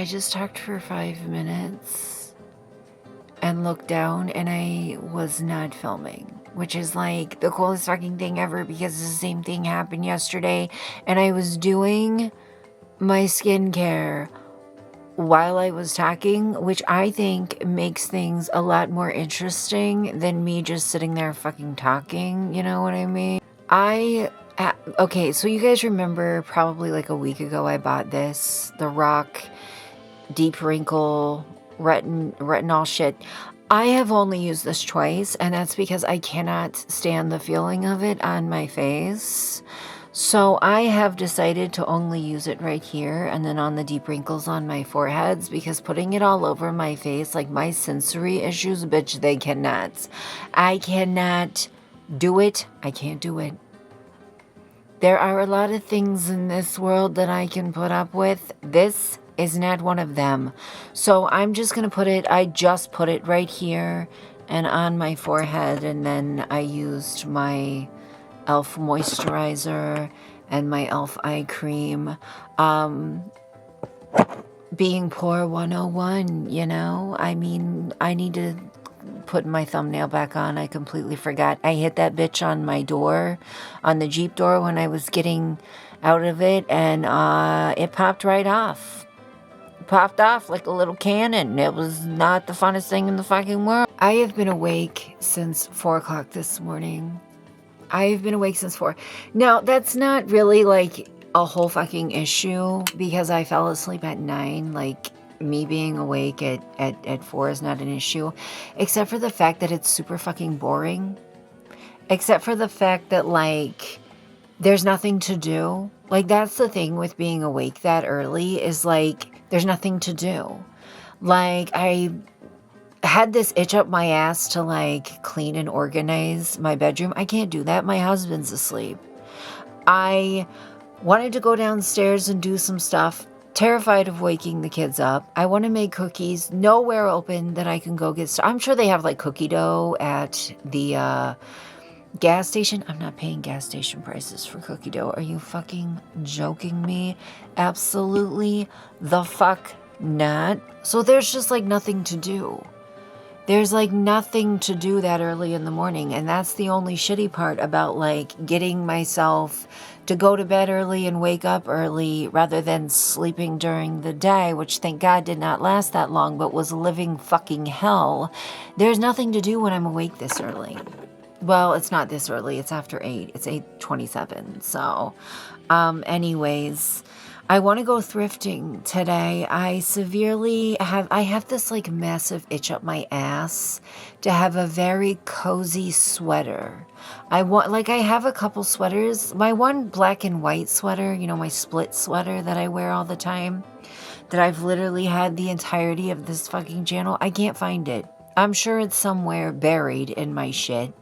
just talked for 5 minutes and looked down and I was not filming, which is like the coolest fucking thing ever because the same thing happened yesterday and I was doing my skincare while I was talking, which I think makes things a lot more interesting than me just sitting there fucking talking, you know what I mean? Okay, so you guys remember probably like a week ago I bought this, the Rock Deep Wrinkle retinol shit. I have only used this twice, and that's because I cannot stand the feeling of it on my face. So I have decided to only use it right here and then on the deep wrinkles on my foreheads, because putting it all over my face, like my sensory issues, bitch, they cannot. I cannot do it. I can't do it. There are a lot of things in this world that I can put up with. This is not one of them. So I'm just going to put it, I just put it right here and on my forehead. And then I used my e.l.f. moisturizer and my e.l.f. eye cream. Being poor 101, you know? I mean, I need to put my thumbnail back on. I completely forgot. I hit that bitch on my door, on the Jeep door when I was getting out of it, and it popped right off. Popped off like a little cannon. It was not the funnest thing in the fucking world. I have been awake since 4 o'clock this morning. I've been awake since 4. Now, that's not really like a whole fucking issue because I fell asleep at 9. Like, me being awake at 4 is not an issue, except for the fact that it's super fucking boring. Except for the fact that, like, there's nothing to do. Like, that's the thing with being awake that early is, like, there's nothing to do. Like, I had this itch up my ass to, like, clean and organize my bedroom. I can't do that. My husband's asleep. I wanted to go downstairs and do some stuff. Terrified of waking the kids up. I want to make cookies. Nowhere open that I can go get stuff. I'm sure they have, like, cookie dough at the gas station. I'm not paying gas station prices for cookie dough. Are you fucking joking me? Absolutely the fuck not. So there's just, like, nothing to do. There's, like, nothing to do that early in the morning. And that's the only shitty part about, like, getting myself to go to bed early and wake up early rather than sleeping during the day, which thank God did not last that long, but was living fucking hell. There's nothing to do when I'm awake this early. Well, it's not this early. It's after 8. It's 8:27. So, anyways, I want to go thrifting today. I have this, like, massive itch up my ass to have a very cozy sweater. I have a couple sweaters. My one black and white sweater, you know, my split sweater that I wear all the time, that I've literally had the entirety of this fucking channel. I can't find it. I'm sure it's somewhere buried in my shit,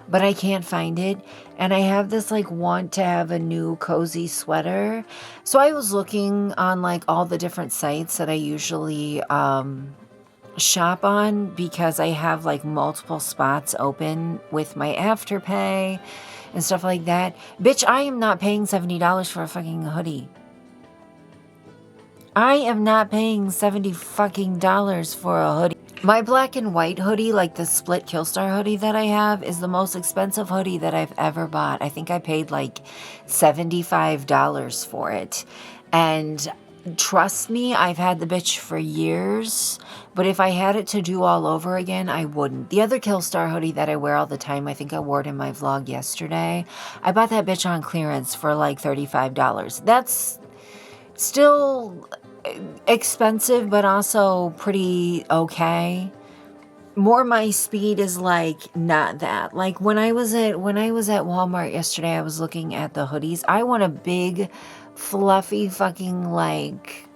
but I can't find it. And I have this, like, want to have a new cozy sweater. So I was looking on, like, all the different sites that I usually shop on, because I have, like, multiple spots open with my Afterpay and stuff like that. Bitch, I am not paying $70 for a fucking hoodie. I am not paying $70 fucking dollars for a hoodie. My black and white hoodie, like the split Killstar hoodie that I have, is the most expensive hoodie that I've ever bought. I think I paid like $75 for it. And trust me, I've had the bitch for years, but if I had it to do all over again, I wouldn't. The other Killstar hoodie that I wear all the time, I think I wore it in my vlog yesterday. I bought that bitch on clearance for like $35. That's still expensive, but also pretty okay. More my speed is, like, not that. Like, when I was at Walmart yesterday, I was looking at the hoodies. I want a big, fluffy, fucking, like,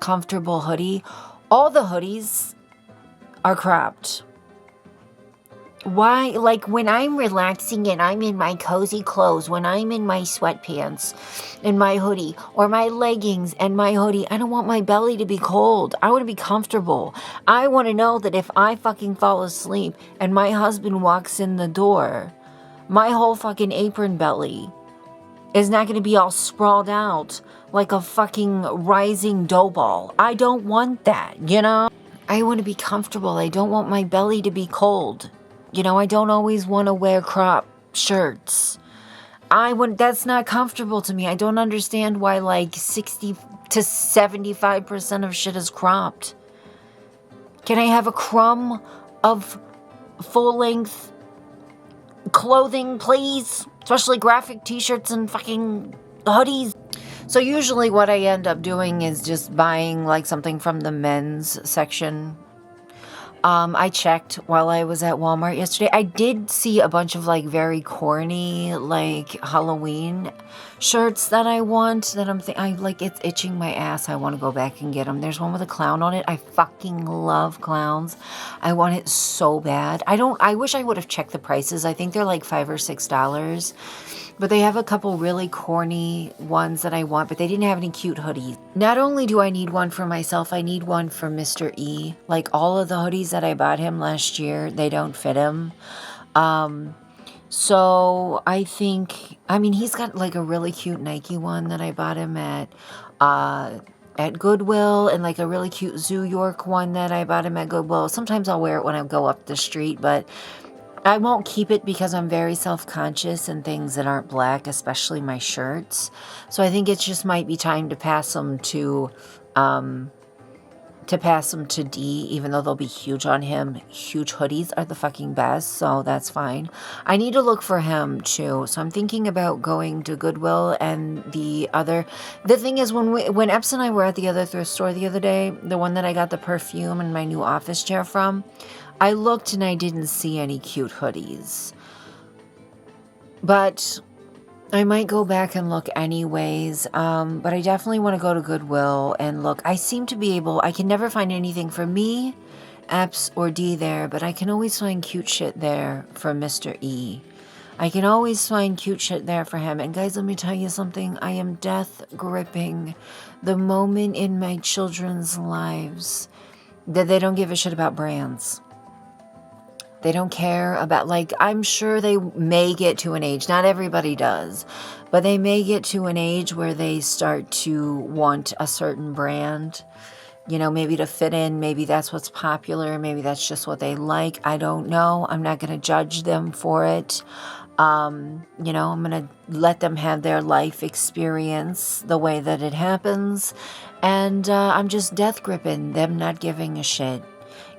comfortable hoodie. All the hoodies are cropped. Why? Like, when I'm relaxing and I'm in my cozy clothes, when I'm in my sweatpants and my hoodie, or my leggings and my hoodie, I don't want my belly to be cold. I want to be comfortable. I want to know that if I fucking fall asleep and my husband walks in the door, my whole fucking apron belly is not going to be all sprawled out like a fucking rising dough ball. I don't want that, you know? I want to be comfortable. I don't want my belly to be cold. You know, I don't always want to wear crop shirts. That's not comfortable to me. I don't understand why like 60 to 75% of shit is cropped. Can I have a crumb of full-length clothing, please? Especially graphic t-shirts and fucking hoodies. So usually what I end up doing is just buying like something from the men's section. I checked while I was at Walmart yesterday. I did see a bunch of like very corny like Halloween shirts that I want, that it's itching my ass. I want to go back and get them. There's one with a clown on it. I fucking love clowns. I want it so bad. I wish I would have checked the prices. I think they're like $5 or $6. But they have a couple really corny ones that I want, but they didn't have any cute hoodies. Not only do I need one for myself, I need one for Mr. E. Like all of the hoodies that I bought him last year, they don't fit him. So I think, he's got like a really cute Nike one that I bought him at Goodwill, and like a really cute Zoo York one that I bought him at Goodwill. Sometimes I'll wear it when I go up the street, but I won't keep it because I'm very self-conscious in things that aren't black, especially my shirts. So I think it just might be time to pass them to D, even though they'll be huge on him. Huge hoodies are the fucking best, so that's fine. I need to look for him too. So I'm thinking about going to Goodwill and the thing is, when Epps and I were at the other thrift store the other day, the one that I got the perfume and my new office chair from, I looked and I didn't see any cute hoodies. But I might go back and look anyways. But I definitely want to go to Goodwill and look. I can never find anything for me, Epps, or D there, but I can always find cute shit there for Mr. E. I can always find cute shit there for him. And guys, let me tell you something. I am death gripping the moment in my children's lives that they don't give a shit about brands. They don't care about, I'm sure they may get to an age, not everybody does, but they may get to an age where they start to want a certain brand, maybe to fit in. Maybe that's what's popular. Maybe that's just what they like. I don't know. I'm not going to judge them for it. I'm going to let them have their life experience the way that it happens. And I'm just death gripping them not giving a shit.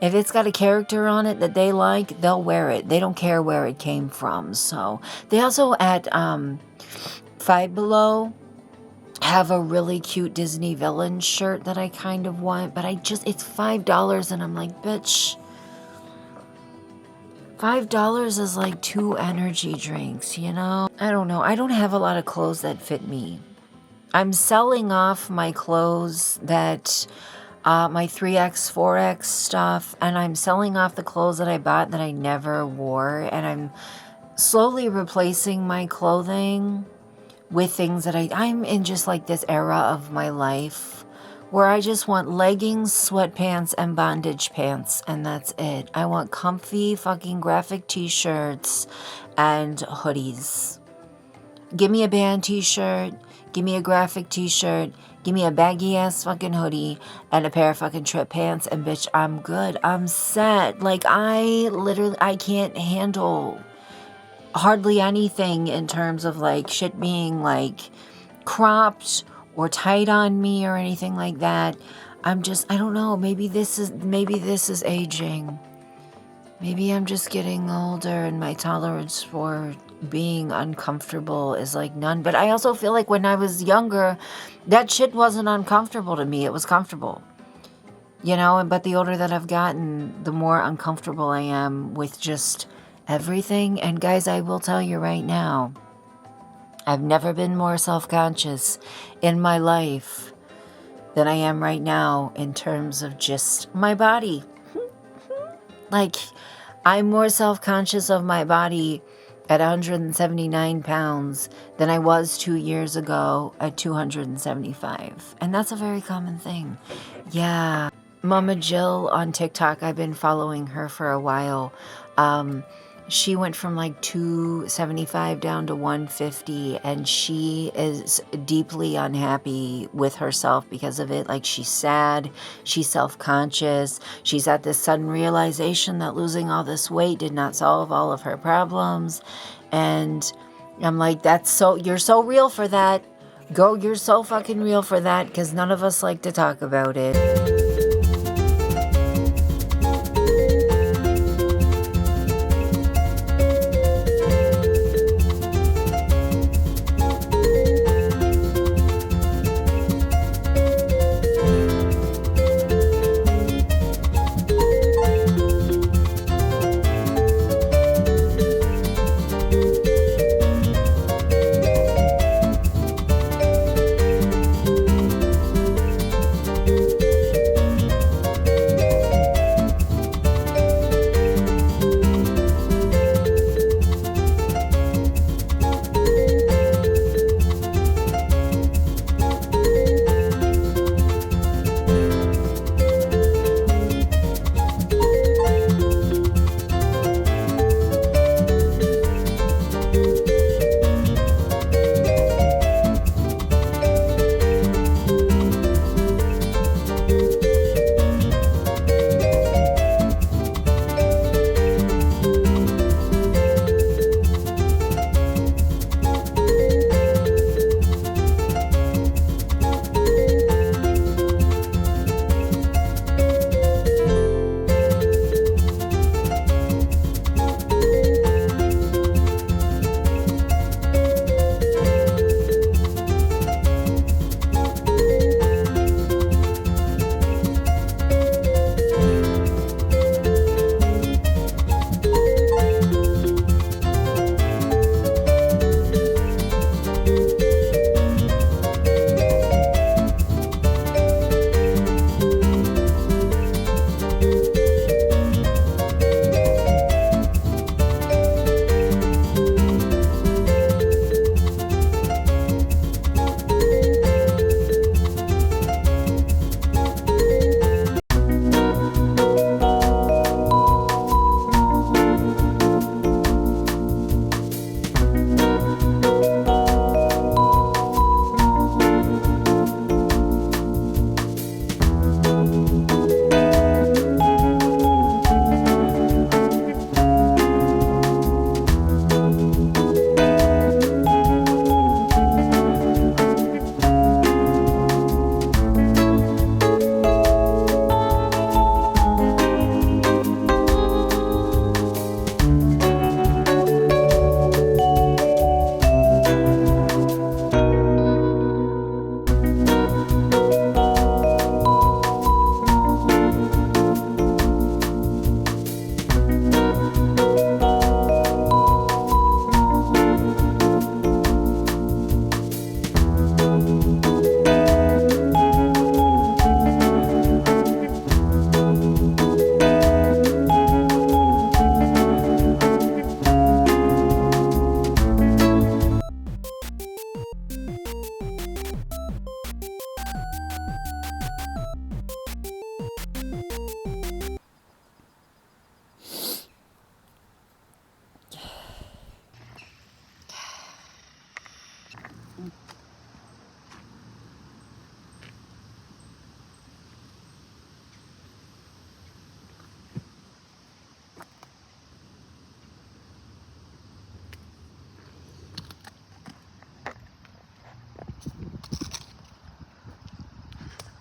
If it's got a character on it that they like, they'll wear it. They don't care where it came from. So they also at Five Below have a really cute Disney villain shirt that I kind of want, but it's $5 and I'm like, bitch, $5 is like 2 energy drinks, I don't know. I don't have a lot of clothes that fit me. I'm selling off my clothes that my 3X, 4X stuff, and I'm selling off the clothes that I bought that I never wore, and I'm slowly replacing my clothing with things that I'm in just like this era of my life where I just want leggings, sweatpants, and bondage pants, and that's it. I want comfy fucking graphic t-shirts and hoodies. Give me a band t-shirt, give me a graphic t-shirt, give me a baggy ass fucking hoodie and a pair of fucking trip pants, and bitch, I'm good. I'm set. I can't handle hardly anything in terms of shit being cropped or tight on me or anything like that. I don't know. Maybe this is aging. Maybe I'm just getting older and my tolerance for being uncomfortable is none. But I also feel like when I was younger, that shit wasn't uncomfortable to me. It was comfortable. But the older that I've gotten, the more uncomfortable I am with just everything. And guys, I will tell you right now, I've never been more self-conscious in my life than I am right now in terms of just my body. I'm more self-conscious of my body at 179 pounds than I was 2 years ago at 275. And that's a very common thing. Yeah. Mama Jill on TikTok, I've been following her for a while. She went from like 275 down to 150, and she is deeply unhappy with herself because of it. Like, she's sad, she's self-conscious, she's at this sudden realization that losing all this weight did not solve all of her problems. And I'm like, you're so real for that. Go, you're so fucking real for that, because none of us like to talk about it.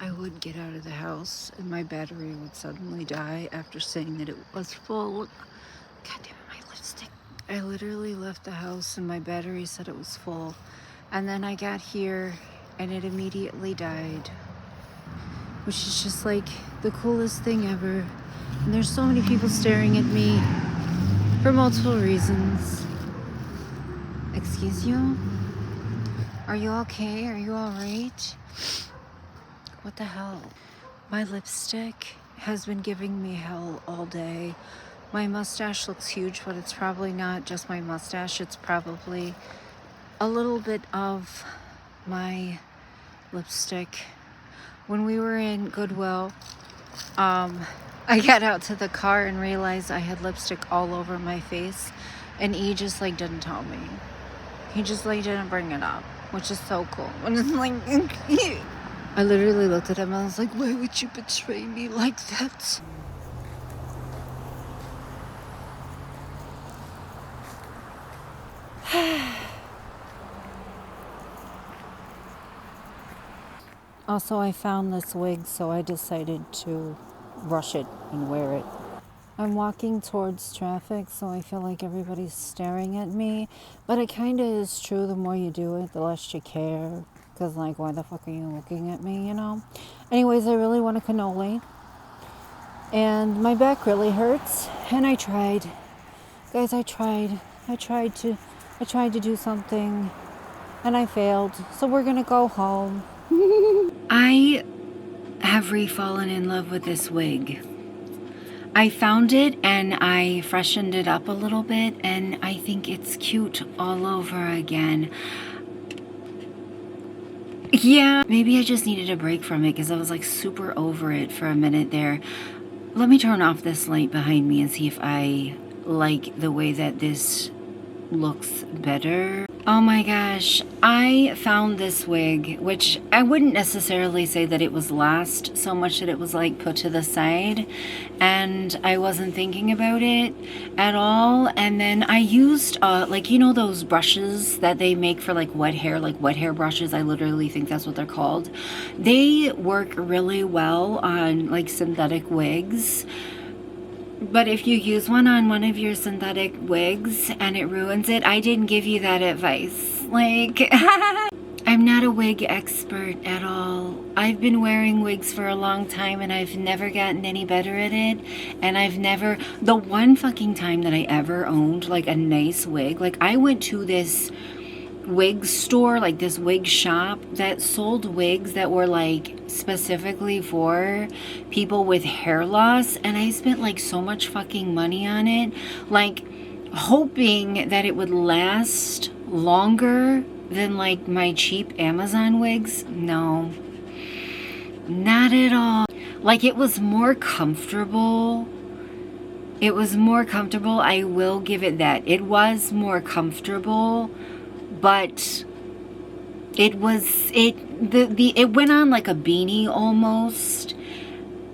I would get out of the house and my battery would suddenly die after saying that it was full. God damn it, my lipstick. I literally left the house and my battery said it was full. And then I got here and it immediately died. Which is just like the coolest thing ever. And there's so many people staring at me for multiple reasons. Excuse you? Are you okay? Are you alright? What the hell? My lipstick has been giving me hell all day. My mustache looks huge, but it's probably not just my mustache. It's probably a little bit of my lipstick. When we were in Goodwill, I got out to the car and realized I had lipstick all over my face, and E just like didn't tell me. He just like didn't bring it up, which is so cool. And it's like, I literally looked at him and I was like, why would you betray me like that? Also, I found this wig, so I decided to brush it and wear it. I'm walking towards traffic, so I feel like everybody's staring at me. But it kind of is true. The more you do it, the less you care. Because, like, why the fuck are you looking at me, you know? Anyways, I really want a cannoli. And my back really hurts. And I tried. Guys, I tried. I tried to do something. And I failed. So we're going to go home. I have re-fallen in love with this wig. I found it and I freshened it up a little bit, and I think it's cute all over again. Yeah, maybe I just needed a break from it because I was like super over it for a minute there. Let me turn off this light behind me and see if I like the way that this looks better. Oh my gosh, I found this wig, which I wouldn't necessarily say that it was lost so much that it was like put to the side, and I wasn't thinking about it at all. And then I used like, you know, those brushes that they make for like wet hair brushes. I literally think that's what they're called. They work really well on like synthetic wigs. But if you use one on one of your synthetic wigs and it ruins it, I didn't give you that advice. Like, I'm not a wig expert at all. I've been wearing wigs for a long time and I've never gotten any better at it. And the one fucking time that I ever owned like a nice wig, like I went to this wig store, like this wig shop that sold wigs that were like specifically for people with hair loss, and I spent like so much fucking money on it, like hoping that it would last longer than like my cheap Amazon wigs. No, not at all. Like it was more comfortable. I will give it that. It was more comfortable, but it went on like a beanie almost,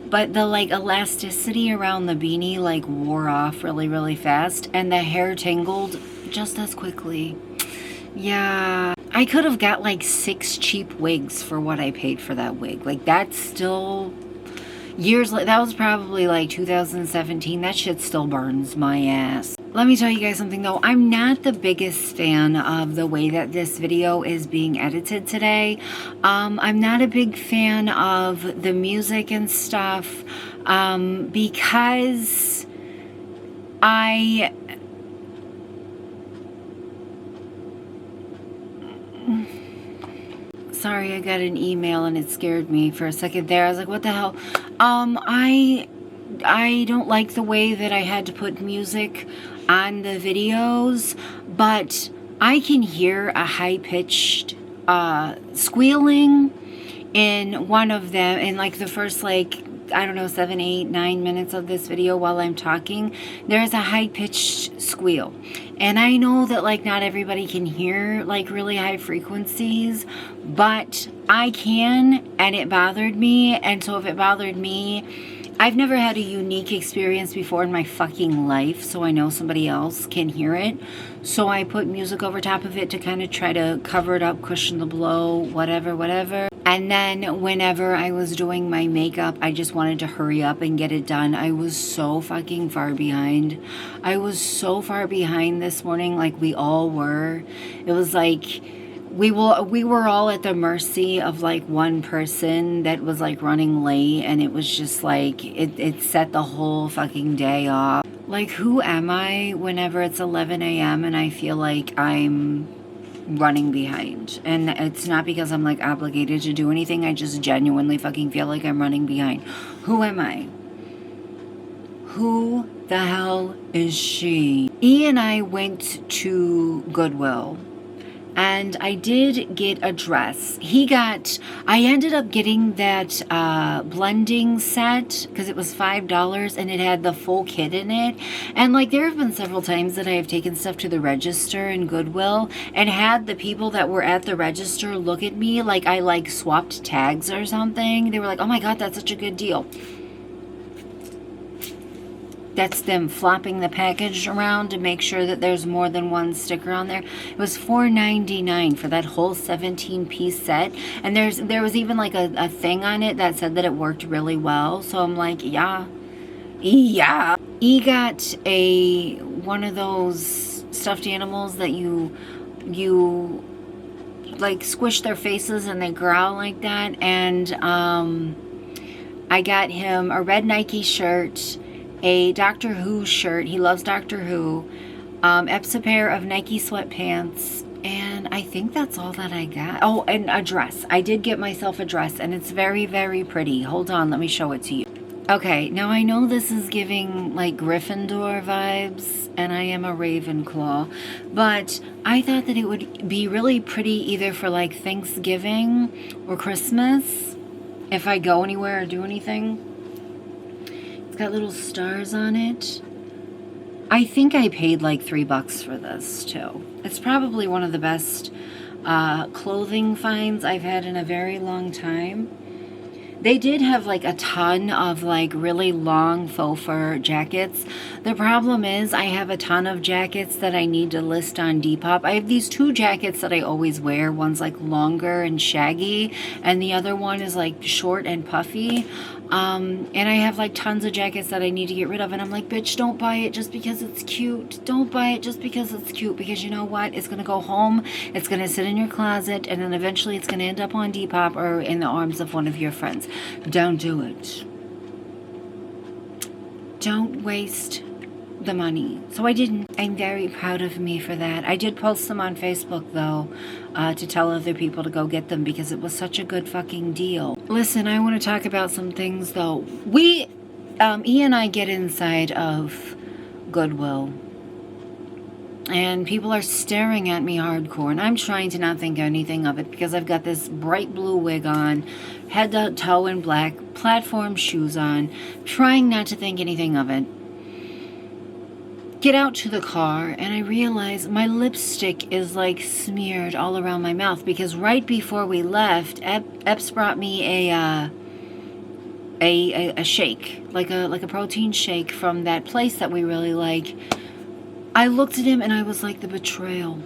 but the like elasticity around the beanie like wore off really fast, and the hair tangled just as quickly. Yeah, I could have got like 6 cheap wigs for what I paid for that wig. Like that's still years like that was probably like 2017. That shit still burns my ass. Let me tell you guys something though. I'm not the biggest fan of the way that this video is being edited today. I'm not a big fan of the music and stuff because sorry, I got an email and it scared me for a second there. I was like, what the hell? I don't like the way that I had to put music on the videos, but I can hear a high-pitched squealing in one of them, in like the first like, I don't know, 7, 8, 9 minutes of this video while I'm talking. There's a high-pitched squeal. And I know that like not everybody can hear like really high frequencies, but I can, and it bothered me. And so if it bothered me, I've never had a unique experience before in my fucking life, so I know somebody else can hear it. So I put music over top of it to kind of try to cover it up, cushion the blow, whatever. And then whenever I was doing my makeup, I just wanted to hurry up and get it done. I was so fucking far behind. I was so far behind this morning, like we all were. It was like we were all at the mercy of like one person that was like running late, and it was just like it set the whole fucking day off. Like, who am I whenever it's 11 a.m. and I feel like I'm running behind? And it's not because I'm like obligated to do anything. I just genuinely fucking feel like I'm running behind. Who am I? Who the hell is she? E and I went to Goodwill. And I did get a dress. I ended up getting that blending set because it was $5 and it had the full kit in it. And like there have been several times that I have taken stuff to the register in Goodwill and had the people that were at the register look at me like I like swapped tags or something. They were like, oh my God, that's such a good deal. That's them flopping the package around to make sure that there's more than one sticker on there. It was $4.99 for that whole 17-piece set. And there was even like a thing on it that said that it worked really well. So I'm like, yeah. He got one of those stuffed animals that you like squish their faces and they growl like that. And I got him a red Nike shirt, a Doctor Who shirt. He loves Doctor Who. A pair of Nike sweatpants. And I think that's all that I got. Oh, and a dress. I did get myself a dress, and it's very, very pretty. Hold on, let me show it to you. Okay, now I know this is giving like Gryffindor vibes, and I am a Ravenclaw, but I thought that it would be really pretty either for like Thanksgiving or Christmas if I go anywhere or do anything. Got little stars on it. I think I paid like $3 for this too. It's probably one of the best clothing finds I've had in a very long time. They did have like a ton of like really long faux fur jackets. The problem is I have a ton of jackets that I need to list on Depop. I have these 2 jackets that I always wear. One's like longer and shaggy, and the other one is like short and puffy. And I have like tons of jackets that I need to get rid of, and I'm like, bitch, don't buy it just because it's cute. Don't buy it just because it's cute, because you know what? It's gonna go home, it's gonna sit in your closet, and then eventually it's gonna end up on Depop or in the arms of one of your friends. Don't do it. Don't waste the money. So I didn't. I'm very proud of me for that. I did post them on Facebook though, to tell other people to go get them because it was such a good fucking deal. Listen, I want to talk about some things though. E and I get inside of Goodwill, and people are staring at me hardcore, and I'm trying to not think anything of it because I've got this bright blue wig on, head to toe in black, platform shoes on, trying not to think anything of it. Get out to the car, and I realize my lipstick is like smeared all around my mouth because right before we left, Epps brought me a shake, like a protein shake from that place that we really like. I looked at him and I was like, the betrayal.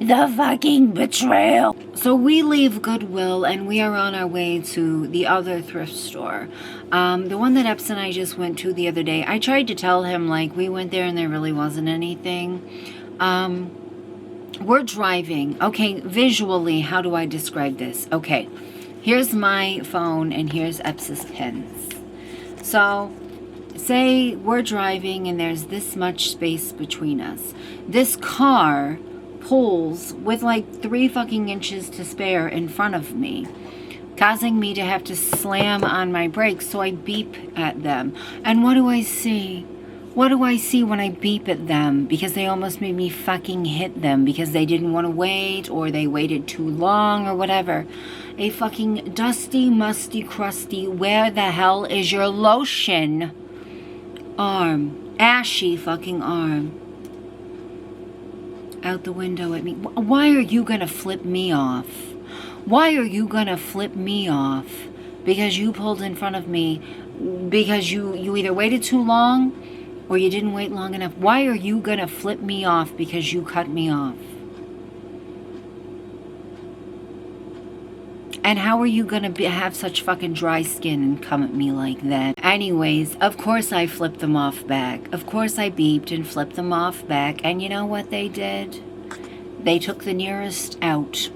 The fucking betrayal. So we leave Goodwill and we are on our way to the other thrift store. The one that Epps and I just went to the other day. I tried to tell him, like, we went there and there really wasn't anything. We're driving. Okay, visually, how do I describe this? Okay, here's my phone and here's Epps's pens. So, say we're driving and there's this much space between us. This car pulls with like 3 fucking inches to spare in front of me, causing me to have to slam on my brakes, so I beep at them. And what do I see? What do I see when I beep at them? Because they almost made me fucking hit them because they didn't want to wait, or they waited too long, or whatever. A fucking dusty, musty, crusty, where the hell is your lotion? Arm. Ashy fucking arm. Out the window at me. Why are you gonna flip me off? Why are you gonna flip me off? Because you pulled in front of me, because you either waited too long or you didn't wait long enough. Why are you gonna flip me off because you cut me off? And how are you gonna have such fucking dry skin and come at me like that? Anyways, of course I flipped them off back. Of course I beeped and flipped them off back. And you know what they did? They took the nearest out.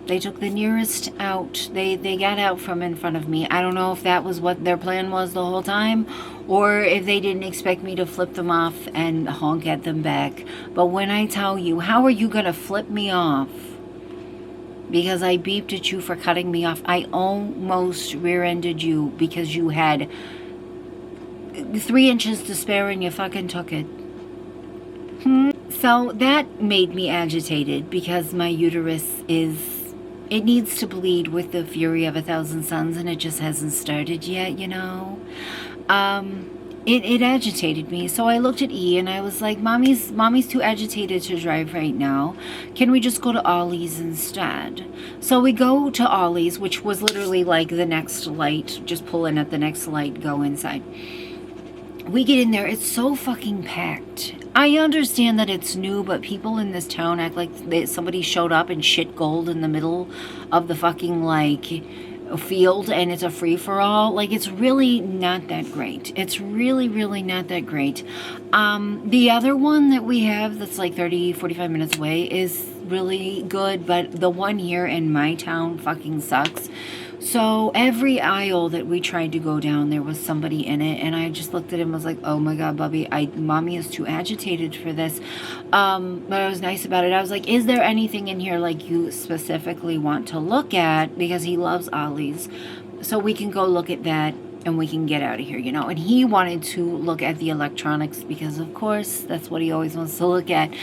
They took the nearest out. They got out from in front of me. I don't know if that was what their plan was the whole time, or if they didn't expect me to flip them off and honk at them back. But when I tell you, how are you gonna flip me off? Because I beeped at you for cutting me off. I almost rear-ended you because you had 3 inches to spare and you fucking took it. So that made me agitated because my uterus it needs to bleed with the fury of 1,000 suns, and it just hasn't started yet, you know. It agitated me. So I looked at E and I was like, mommy's too agitated to drive right now. Can we just go to Ollie's instead? So we go to Ollie's, which was literally like the next light. Just pull in at the next light, go inside. We get in there, it's so fucking packed. I understand that it's new, but people in this town act like somebody showed up and shit gold in the middle of the fucking, like, field, and it's a free-for-all. Like, it's really not that great. It's really, really not that great. The other one that we have that's like 30, 45 minutes away is really good, but the one here in my town fucking sucks. So every aisle that we tried to go down, there was somebody in it, and I just looked at him and was like, oh my God, Bubby, mommy is too agitated for this. But I was nice about it. I was like, is there anything in here like you specifically want to look at? Because he loves Ollie's. So we can go look at that and we can get out of here, you know. And he wanted to look at the electronics because, of course, that's what he always wants to look at.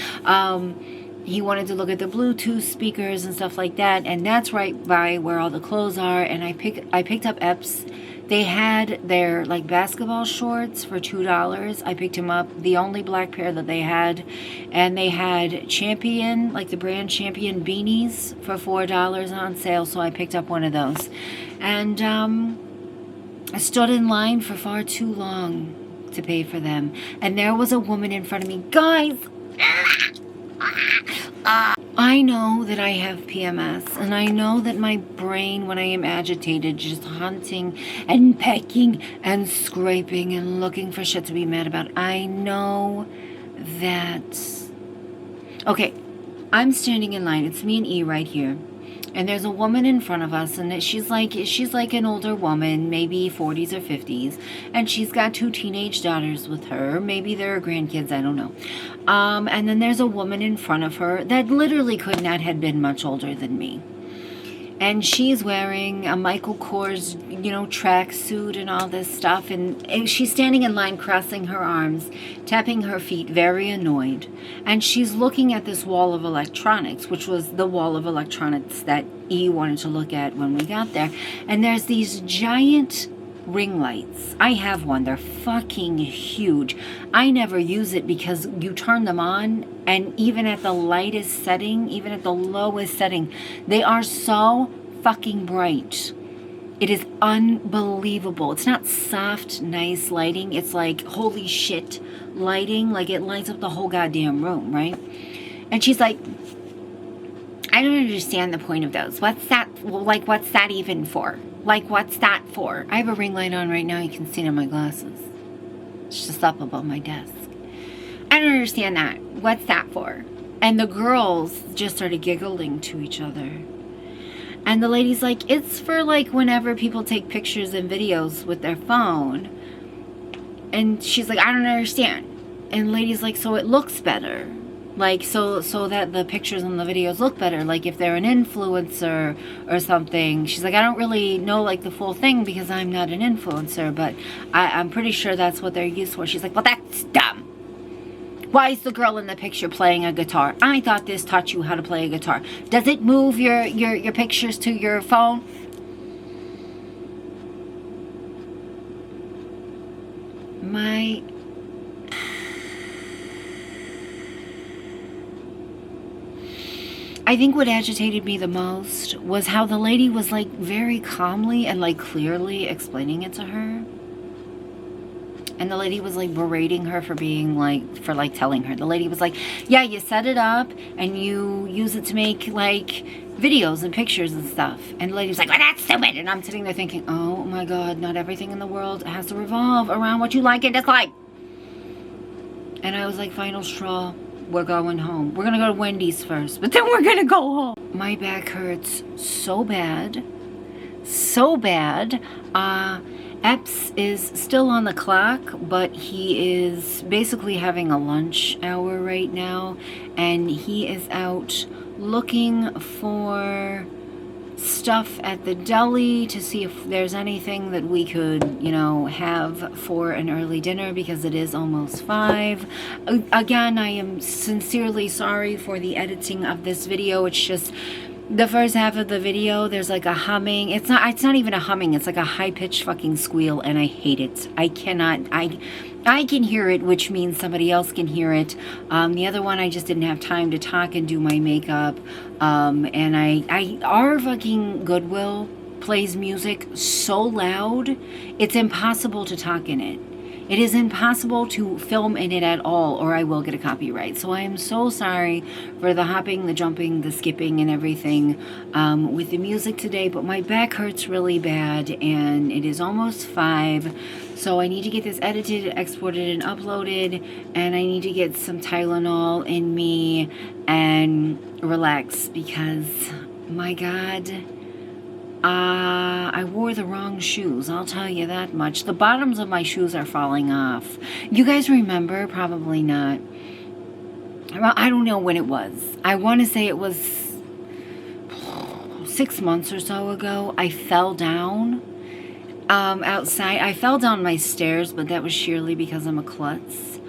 He wanted to look at the Bluetooth speakers and stuff like that, and that's right by where all the clothes are. And I picked up Epps. They had their like basketball shorts for $2. I picked him up, the only black pair that they had, and they had Champion, like the brand Champion beanies for $4 on sale. So I picked up one of those, and I stood in line for far too long to pay for them. And there was a woman in front of me, guys. I know that I have PMS, and I know that my brain, when I am agitated, just hunting and pecking and scraping and looking for shit to be mad about. I know that. Okay, I'm standing in line. It's me and E right here. And there's a woman in front of us, and she's like an older woman, maybe 40s or 50s, and she's got 2 teenage daughters with her. Maybe they're grandkids, I don't know. And then there's a woman in front of her that literally could not have been much older than me. And she's wearing a Michael Kors, you know, tracksuit and all this stuff. And she's standing in line, crossing her arms, tapping her feet, very annoyed. And she's looking at this wall of electronics, which was the wall of electronics that E wanted to look at when we got there. And there's these giant ring lights. I have one. They're fucking huge. I never use it because you turn them on, and even at the lightest setting, even at the lowest setting, they are so fucking bright. It is unbelievable. It's not soft, nice lighting. It's like, holy shit lighting. Like, it lights up the whole goddamn room, right? And she's like, I don't understand the point of those. What's that? Like, what's that even for? Like, what's that for? I have a ring light on right now. You can see it in my glasses. It's just up above my desk. I don't understand that. What's that for? And the girls just started giggling to each other. And the lady's like, it's for, like, whenever people take pictures and videos with their phone. And she's like, I don't understand. And the lady's like, so it looks better. Like, so that the pictures and the videos look better. Like, if they're an influencer or something. She's like, I don't really know, like, the full thing because I'm not an influencer. But I'm pretty sure that's what they're used for. She's like, well, that's dumb. Why is the girl in the picture playing a guitar? I thought this taught you how to play a guitar. Does it move your pictures to your phone? I think what agitated me the most was how the lady was, like, very calmly and, like, clearly explaining it to her. And the lady was, like, berating her for being, like, telling her. The lady was like, yeah, you set it up and you use it to make, like, videos and pictures and stuff. And the lady was like, well, that's stupid. And I'm sitting there thinking, oh my God, not everything in the world has to revolve around what you like and dislike. And I was like, final straw. We're going home. We're gonna go to Wendy's first, but then we're gonna go home. My back hurts so bad. So bad. Epps is still on the clock, but he is basically having a lunch hour right now, and he is out looking for stuff at the deli to see if there's anything that we could, you know, have for an early dinner, because it is almost 5. Again, I am sincerely sorry for the editing of this video. It's just the first half of the video, there's like a humming. It's not even a humming. It's like a high-pitched fucking squeal, and I hate it. I can hear it, which means somebody else can hear it. The other one, I just didn't have time to talk and do my makeup. And our fucking Goodwill plays music so loud, it's impossible to talk in it. It is impossible to film in it at all, or I will get a copyright. So I am so sorry for the hopping, the jumping, the skipping, and everything with the music today. But my back hurts really bad, and it is almost 5. So I need to get this edited, exported, and uploaded. And I need to get some Tylenol in me and relax, because, my God, I wore the wrong shoes, I'll tell you that much. The bottoms of my shoes are falling off. You guys remember? Probably not. Well, I don't know when it was. I want to say it was 6 months or so ago. I fell down outside. I fell down my stairs, but that was sheerly because I'm a klutz.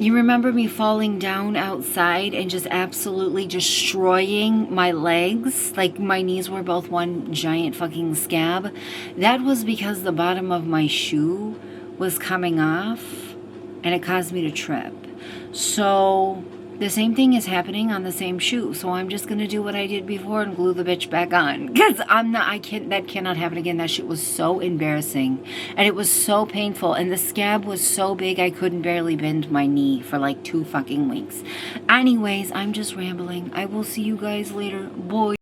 You remember me falling down outside and just absolutely destroying my legs? Like, my knees were both one giant fucking scab. That was because the bottom of my shoe was coming off, and it caused me to trip. So the same thing is happening on the same shoe. So I'm just going to do what I did before and glue the bitch back on. Because that cannot happen again. That shit was so embarrassing. And it was so painful. And the scab was so big I couldn't barely bend my knee for like 2 fucking weeks. Anyways, I'm just rambling. I will see you guys later. Boy.